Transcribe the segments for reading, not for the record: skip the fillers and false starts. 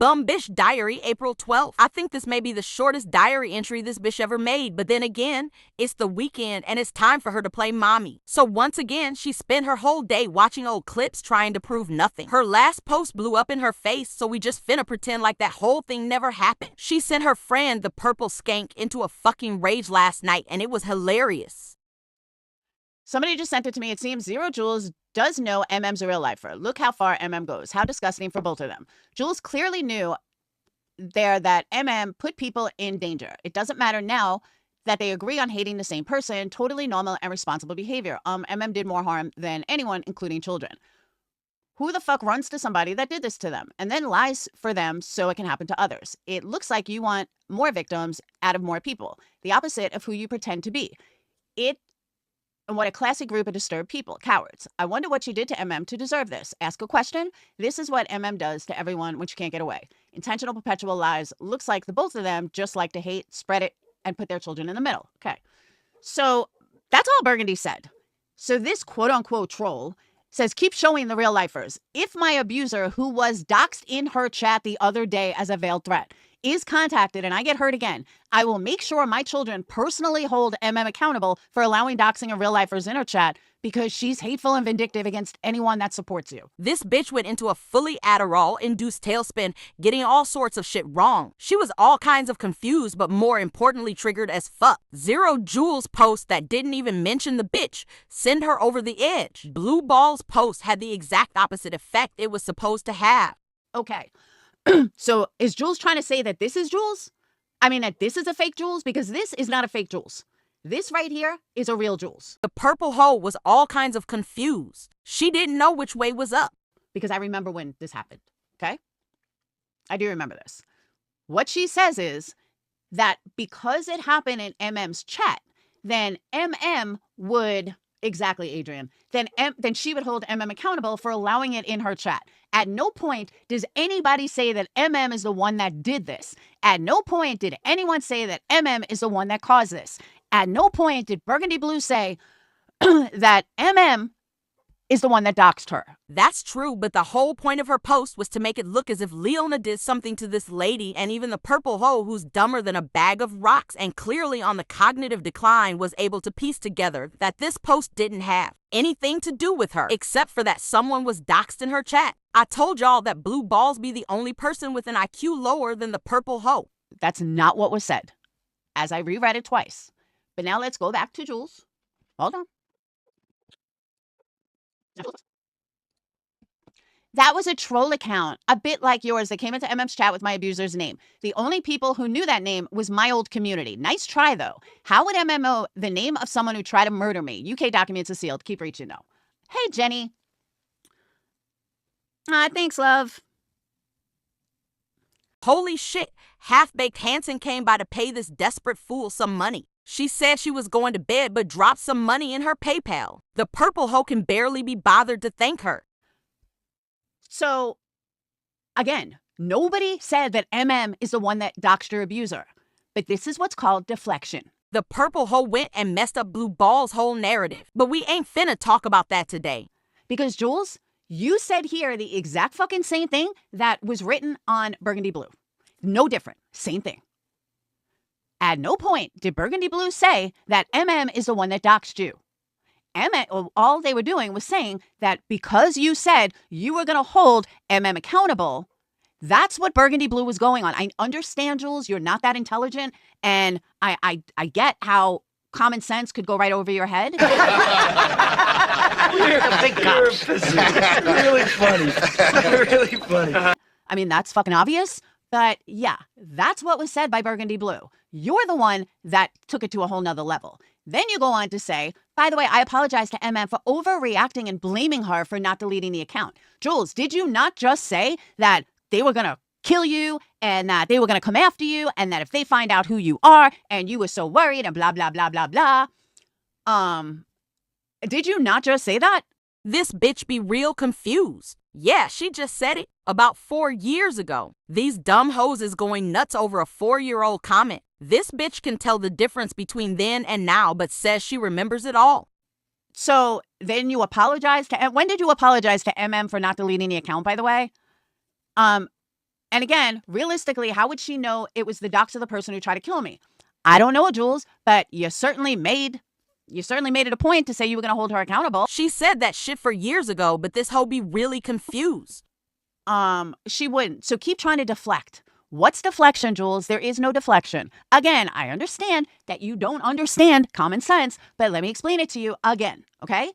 Bum Bish diary, April 12th. I think this may be the shortest diary entry this bitch ever made, but then again, it's the weekend and it's time for her to play mommy. So once again, she spent her whole day watching old clips trying to prove nothing. Her last post blew up in her face, so we just finna pretend like that whole thing never happened. She sent her friend, the purple skank, into a fucking rage last night, and it was hilarious. Somebody just sent it to me. It seems Zero Jules does know MM's a real lifer. Look how far MM goes. How disgusting for both of them. Jules clearly knew there that MM put people in danger. It doesn't matter now that they agree on hating the same person. Totally normal and responsible behavior. MM did more harm than anyone, including children. Who the fuck runs to somebody that did this to them and then lies for them so it can happen to others? It looks like you want more victims out of more people. The opposite of who you pretend to be. And what a classic group of disturbed people, cowards. I wonder what she did to MM to deserve this. Ask a question. This is what MM does to everyone when she can't get away. Intentional perpetual lies. Looks like the both of them just like to hate, spread it, and put their children in the middle. Okay. So that's all Burgundy said. So this quote unquote troll says, keep showing the real lifers. If my abuser, who was doxxed in her chat the other day as a veiled threat, is contacted and I get hurt again, I will make sure my children personally hold MM accountable for allowing doxing of real lifers in her chat because she's hateful and vindictive against anyone that supports you. This bitch went into a fully Adderall-induced tailspin, getting all sorts of shit wrong. She was all kinds of confused, but more importantly triggered as fuck. Zero Jules post that didn't even mention the bitch send her over the edge. Blue Ball's post had the exact opposite effect it was supposed to have. Okay. So is Jules trying to say that this is Jules? I mean, that this is a fake Jules? Because this is not a fake Jules. This right here is a real Jules. The purple hoe was all kinds of confused. She didn't know which way was up. Because I remember when this happened, okay? I do remember this. What she says is that because it happened in MM's chat, then MM would... Exactly, Adrian. Then she would hold MM accountable for allowing it in her chat. At no point does anybody say that MM is the one that did this. At no point did anyone say that MM is the one that caused this. At no point did Burgundy Blue say that MM is the one that doxed her. That's true, but the whole point of her post was to make it look as if Leona did something to this lady, and even the purple hoe, who's dumber than a bag of rocks and clearly on the cognitive decline, was able to piece together that this post didn't have anything to do with her, except for that someone was doxed in her chat. I told y'all that Blue Balls be the only person with an IQ lower than the purple hoe. That's not what was said, as I reread it twice. But now let's go back to Jules. Hold on. That was a troll account, a bit like yours, that came into MM's chat with my abuser's name. The only people who knew that name was my old community. Nice try, though. How would MM know the name of someone who tried to murder me? UK documents are sealed. Keep reaching, though. Hey, Jenny. Thanks, love. Holy shit. Half-Baked Hanson came by to pay this desperate fool some money. She said she was going to bed, but dropped some money in her PayPal. The purple hoe can barely be bothered to thank her. So, again, nobody said that MM is the one that doxed her abuser. But this is what's called deflection. The purple hoe went and messed up Blue Ball's whole narrative. But we ain't finna talk about that today. Because, Jules, you said here the exact fucking same thing that was written on Burgundy Blue. No different. Same thing. At no point did Burgundy Blue say that MM is the one that doxed you. All they were doing was saying that because you said you were going to hold MM accountable, that's what Burgundy Blue was going on. I understand, Jules, you're not that intelligent, and I get how common sense could go right over your head. You're a big cop. Really funny. Really funny. I mean, that's fucking obvious. But yeah, that's what was said by Burgundy Blue. You're the one that took it to a whole nother level. Then you go on to say, by the way, I apologize to MM for overreacting and blaming her for not deleting the account. Jules, did you not just say that they were going to kill you and that they were going to come after you and that if they find out who you are and you were so worried and blah, blah, blah, blah, blah? Did you not just say that? This bitch be real confused. Yeah, she just said it about 4 years ago. These dumb hoes is going nuts over a 4-year-old comment. This bitch can tell the difference between then and now, but says she remembers it all. So then you apologize to... When did you apologize to MM for not deleting the account, by the way? And again, realistically, how would she know it was the docs of the person who tried to kill me? I don't know, Jules, but you certainly made it a point to say you were going to hold her accountable. She said that shit for years ago, but this hoe be really confused. She wouldn't. So keep trying to deflect. What's deflection, Jules? There is no deflection. Again, I understand that you don't understand common sense, but let me explain it to you again, okay?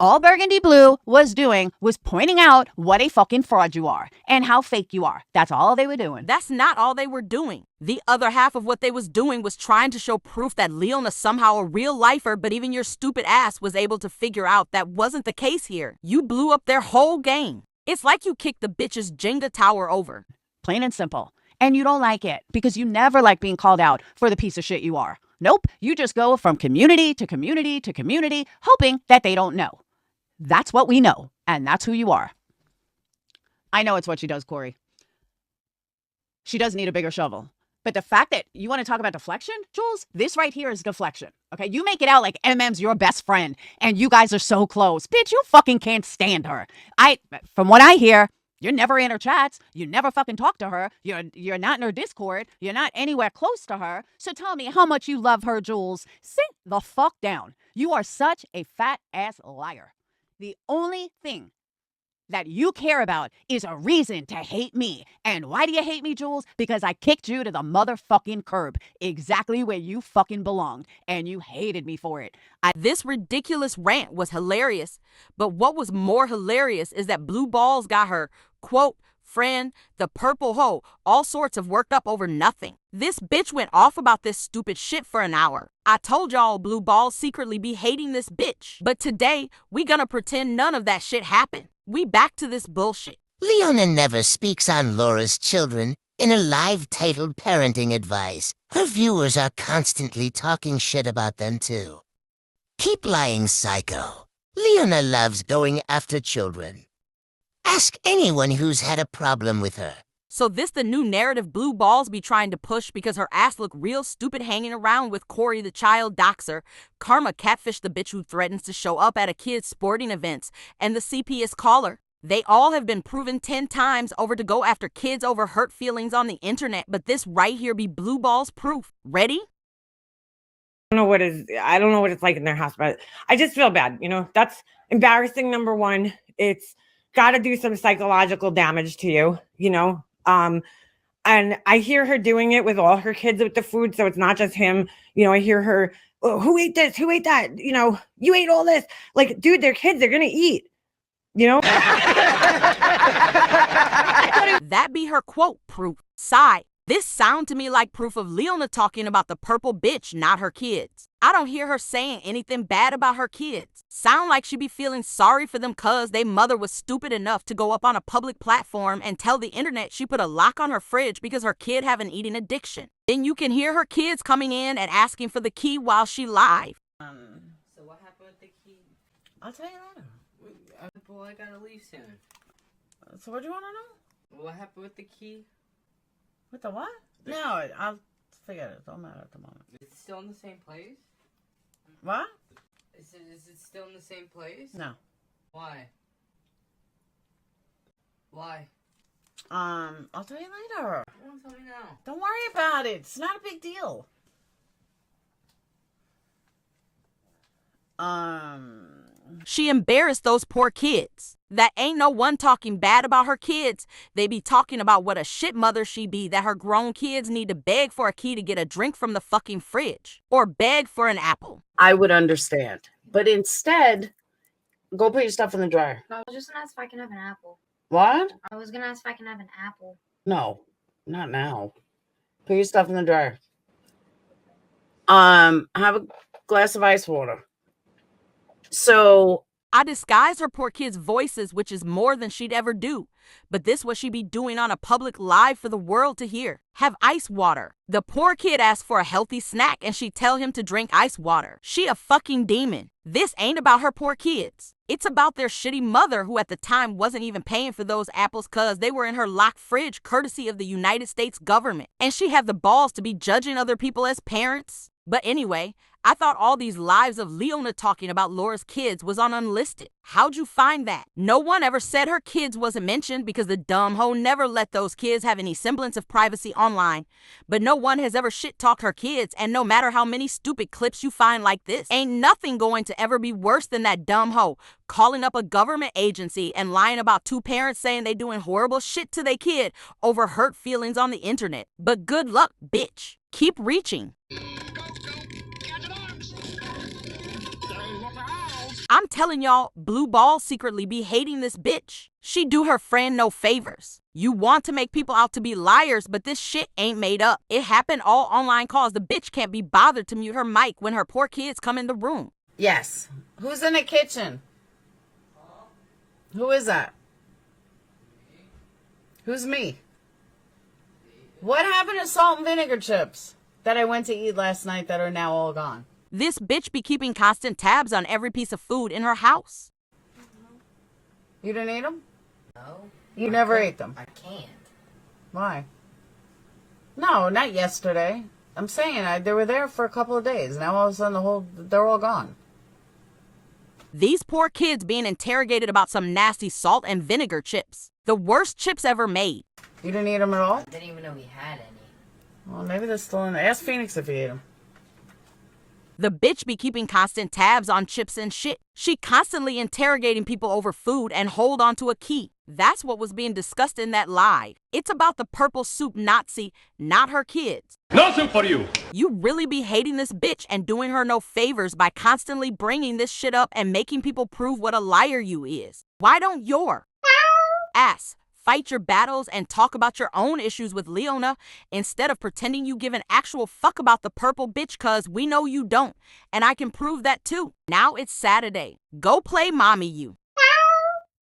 All Burgundy Blue was doing was pointing out what a fucking fraud you are and how fake you are. That's all they were doing. That's not all they were doing. The other half of what they was doing was trying to show proof that Leona's somehow a real lifer, but even your stupid ass was able to figure out that wasn't the case here. You blew up their whole game. It's like you kicked the bitch's Jenga tower over. Plain and simple. And you don't like it because you never like being called out for the piece of shit you are. Nope, you just go from community to community to community, hoping that they don't know. That's what we know, and that's who you are. I know it's what she does, Corey. She does need a bigger shovel. But the fact that you want to talk about deflection, Jules, this right here is deflection, okay? You make it out like MM's your best friend, and you guys are so close. Bitch, you fucking can't stand her. From what I hear, you're never in her chats. You never fucking talk to her. You're not in her Discord. You're not anywhere close to her. So tell me how much you love her, Jules. Sit the fuck down. You are such a fat-ass liar. The only thing that you care about is a reason to hate me. And why do you hate me, Jules? Because I kicked you to the motherfucking curb, exactly where you fucking belonged, and you hated me for it. This ridiculous rant was hilarious, but what was more hilarious is that Blue Balls got her, quote, friend, the purple hoe, all sorts of worked up over nothing. This bitch went off about this stupid shit for an hour. I told y'all Blue Balls secretly be hating this bitch. But today, we gonna pretend none of that shit happened. We back to this bullshit. Leona never speaks on Laura's children in a live titled parenting advice. Her viewers are constantly talking shit about them too. Keep lying, psycho. Leona loves going after children. Ask anyone who's had a problem with her. So this the new narrative Blue Balls be trying to push because her ass look real stupid hanging around with Corey the child doxer, Karma catfish the bitch who threatens to show up at a kid's sporting events, and the CPS caller. They all have been proven 10 times over to go after kids over hurt feelings on the internet, but this right here be Blue Balls proof. Ready? I don't know what it's like in their house, but I just feel bad. That's embarrassing. Number one, it's got to do some psychological damage to you, and I hear her doing it with all her kids with the food. So it's not just him. I hear her, oh, who ate this? Who ate that? You ate all this. Like, dude, they're kids. They're going to eat, That be her quote proof. Sigh. This sound to me like proof of Leona talking about the purple bitch, not her kids. I don't hear her saying anything bad about her kids. Sound like she be feeling sorry for them cause they mother was stupid enough to go up on a public platform and tell the internet she put a lock on her fridge because her kid have an eating addiction. Then you can hear her kids coming in and asking for the key while she live. So what happened with the key? I'll tell you later. Well, I gotta leave soon. So what do you want to know? What happened with the key? With the what? No, I'll forget it. Don't matter at the moment. Is it still in the same place? What? Is it still in the same place? No. Why? Why? I'll tell you later. You don't tell me now. Don't worry about it. It's not a big deal. She embarrassed those poor kids. That ain't no one talking bad about her kids. They be talking about what a shit mother she be, that her grown kids need to beg for a key to get a drink from the fucking fridge. Or beg for an apple. I would understand. But instead, go put your stuff in the dryer. I was just gonna ask if I can have an apple. What? I was gonna ask if I can have an apple. No, not now. Put your stuff in the dryer. Have a glass of ice water. So I disguise her poor kids' voices, which is more than she'd ever do. But this what she be doing on a public live for the world to hear. Have ice water. The poor kid asked for a healthy snack and she tell him to drink ice water. She a fucking demon. This ain't about her poor kids. It's about their shitty mother who at the time wasn't even paying for those apples cause they were in her locked fridge courtesy of the United States government. And she had the balls to be judging other people as parents. But anyway, I thought all these lives of Leona talking about Laura's kids was on Unlisted. How'd you find that? No one ever said her kids wasn't mentioned because the dumb hoe never let those kids have any semblance of privacy online. But no one has ever shit-talked her kids, and no matter how many stupid clips you find like this, ain't nothing going to ever be worse than that dumb hoe calling up a government agency and lying about two parents saying they doing horrible shit to their kid over hurt feelings on the internet. But good luck, bitch. Keep reaching. I'm telling y'all, Blue Ball secretly be hating this bitch. She do her friend no favors. You want to make people out to be liars, but this shit ain't made up. It happened all online calls. The bitch can't be bothered to mute her mic when her poor kids come in the room. Yes. Who's in the kitchen? Who is that? Who's me? What happened to salt and vinegar chips that I went to eat last night that are now all gone? This bitch be keeping constant tabs on every piece of food in her house. You didn't eat them? No. You never ate them? I can't. Why? No, not yesterday. I'm saying they were there for a couple of days. Now all of a sudden they're all gone. These poor kids being interrogated about some nasty salt and vinegar chips. The worst chips ever made. You didn't eat them at all? I didn't even know we had any. Well, maybe they're still in there. Ask Phoenix if he ate them. The bitch be keeping constant tabs on chips and shit. She constantly interrogating people over food and hold on to a key. That's what was being discussed in that live. It's about the purple soup Nazi, not her kids. No soup for you! You really be hating this bitch and doing her no favors by constantly bringing this shit up and making people prove what a liar you is. Why don't your ass fight your battles and talk about your own issues with Leona instead of pretending you give an actual fuck about the purple bitch, cause we know you don't, and I can prove that too. Now it's Saturday. Go play mommy you.